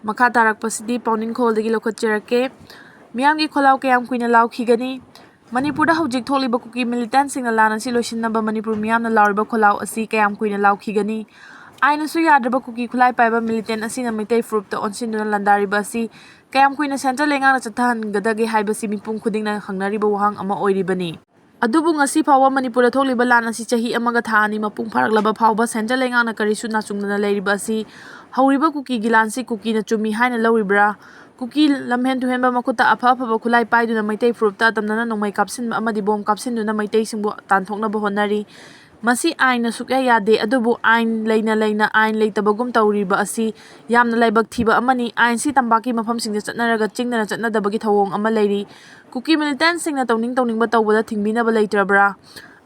Makha tarakpasidi pauning kholdagi lokhatjarake miyamgi kholau kayam kuina laukhigani Manipurda hojik tholiba Kuki Millitantsingna Lan Asi Loisinnaba Manipur miyamna lauriba kholau asi kayam kuina laukhigani aina su yadraba Kuki Khutlai Paiba Millitant Asina maitai frupta onsinduna landariba asi kayam kuina central lengana chathangadage haibasi mipum khudingna khangnariba wahang ama oiribani adubu ngasi phawa Manipurda tholiba Lan asi chahi amaga thani mapung pharaklaba phawba central lengana karisu nachungna leiriba asi hauriba Kuki Gilansi Kuki na chumi haina lauribra Kuki lamhen tu henba makuta apha apha Khutlai paiduna maitai frupta tamnana nongmai kapsin amadi bom kapsinduna maitai singbu tanthokna honari masi aina sukya yade adubu ain leina ain leitabagum tauriba asi yamna laibak thiba amani ain si tambaki mafam singda chatnaraga chingdana chatnadabagi thawong ama leiri Kuki Millitantsingna tawningba tawbada thingbinaba leitrabra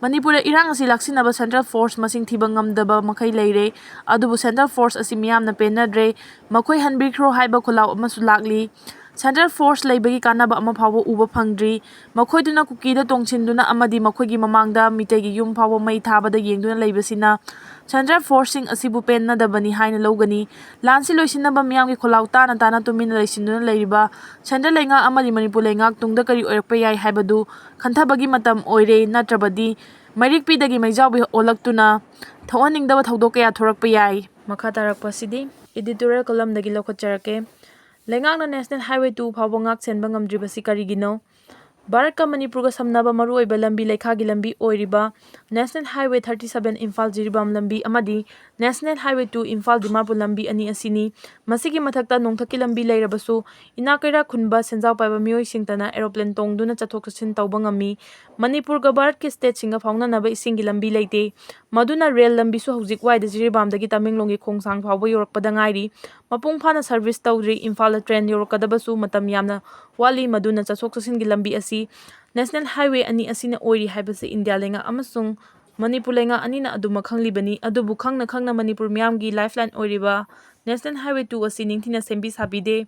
Manipurda irang asi laksinaba Central Force masing thiba ngamdaba makai leire adubu Central Force asi miyamna penadre makhoi hanbikro haiba kholau amasu lakli Central Force leibagi kanaba ama phawa uba phangdri makhoiduna Kuki da tongchinduna amadi makhoigi mamangda mitegi yum phawa mai thabada yengduna leibasina Central Force sing asibu penna dabani haina logani Lan Asi Loisinnaba miyamgi kholau tana tumina leisinduna leiriba Central lenga amadi Manipur lenga tungda kari oirakpa yai haibadu khantabagi matam oire natrabadi Marik pidagi maijawbi olaktuna thawaningdaba thaudok kaya thorakpa yai makha tarakpasidi editorial column dagi lokhatjarake Lengangna National Highway 2 phawba ngak senba ngamdribasi karigino Bharat ka Manipur ga samnaba maruoiba lambi lekhagi lambi oiriba National Highway 37 Imphal Jiribam lambi amadi National Highway 2 Imphal Dimapur lambi ani asini masigi mathakta nongthaki lambi leirabasu inakaira khunba senjau paiba mioi singtana aeroplane tongduna chathok chhin tawba ngami Manipur ga Bharat ki state singa faunanaba isingi lambi leite maduna rail lambi su hojik waida Jiribam dagi Tamenglongi khongsang phawba yorakpada ngairi mapung phana service tawdri Imphal train yorakadabasu matam yamna wali maduna chathok chhingi lambi asi National Highway ani asina oiri haibase India lenga amasung Manipur lenga anina aduma khanglibani adubu khangna Manipur miyamgi lifeline oiriba National Highway 2 asi ningthina sembi sabide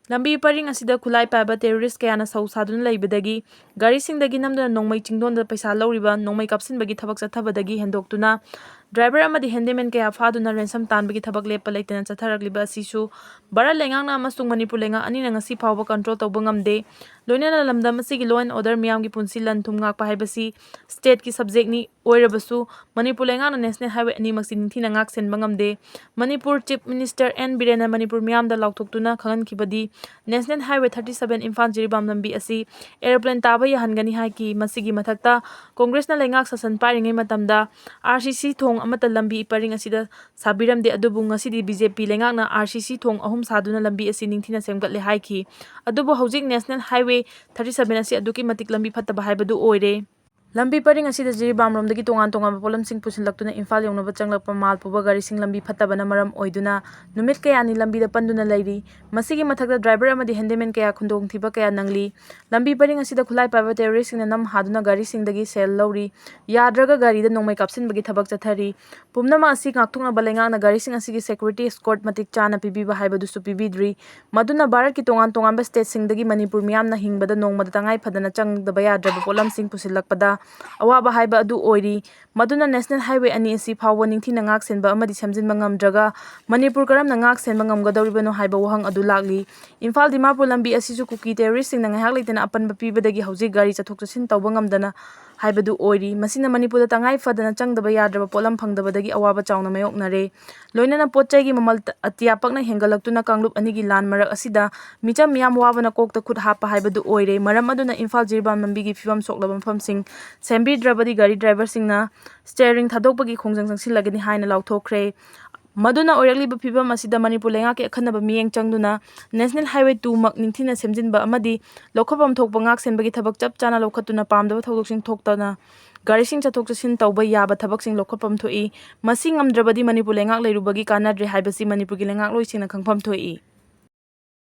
lambi paring asida Khutlai Paiba terrorist kayana sausaduna leibadagi gari singdagi namduna nongmai chingdonda paisa lauriba nongmai kapsinbagi thabak chathabadagi hendoktuna driver amadi handyman kaya phaduna ransom tanbagi thabak lepa leitana chatharagliba asisu bara lengangna amasung Manipur lenga anina ngasi phawba control tawba ngamde loinana lamdam asigi law and order miyamgi punsi lan thum ngakpa haibasi state ki subject ni oirabasu Manipur lengangna National Highway ani maksi ningthina ngak senba ngamde Manipur Chief Minister N Birena Manipur miyamda lauktoktuna khangankibadi National Highway 37 Imphal Jiribam lambi asi aeroplane taba yahangani haiki masigi mathakta Congress na lengak sasan pairingai matamda RCC thong amata lambi paring asida sabiramde adubu ngasidi BJP lengakna RCC thong ahum saduna lambi asi ningthina semgatle haiki adubu hojik National Highway 37 asi aduki matik lambi phattaba haibadu oire lambi paring asida Jiribam romdagi tongan polam sing pusinlaktuna Imphal yongnaba changlakpa mal puba gari sing lambi phattabana maram oiduna numit kayani lambi da panduna leiri masigi mathakta driver amadi handyman kaya khundong thiba kaya nangli lambi paring asida Khutlai Paiba terrorist singna nam haduna gari singdagi sel lauri yadraga gari da nongmai kapsinbagi thabak chathari pumnama asi ngakthungna balengana gari sing asigi security escort matik chana pibiba haibadu su pibidri maduna Bharat ki tongan ba state singdagi Manipur miyamna hingbada nongmada tangai phadana changdaba yadraba polam sing pusilakpada awaba haiba adu oiri maduna National Highway ani asi phawwa ningthina ngak senba amadi samjinba ngamdraga Manipur karamna ngak senba ngamgadawribano haiba wahang adu lakli Imphal Dimapur lambi asisu Kuki terrorist singna ngahak leitana apanba pibadagi hojik gari chathok chasin tawba ngamdana haibadu oiri masina Manipurda tangai phadana changdaba yadraba polam phangdabadagi awaba chawna mayoknare loinana potchaigi mamal atiapakna hengalaktuna kanglup anigi lan marak asida micham miyam wabana kokta khut hapa haibadu oire maram aduna Imphal Jiribam lambigi fibam soklaba mafamsing sembi drabadi gari driver singna steering thadokpagi khongjang jangsilagani haina lauthokre maduna oirakliba phibam asida Manipur lenga ke akhanaba miyeng changduna National Highway 2 mak ningthina semjinba amadi lokhapam thokpa ngak senbagi thabak chap chana lokhatuna pamdaba thodoksin thoktana gari sing chathok chasin tawba yaba thabak sing lokhapam thoi masing amdrabadi Manipur lengak leirubagi kanadre haibasi Manipur gi lengak loisingna khangpham thoi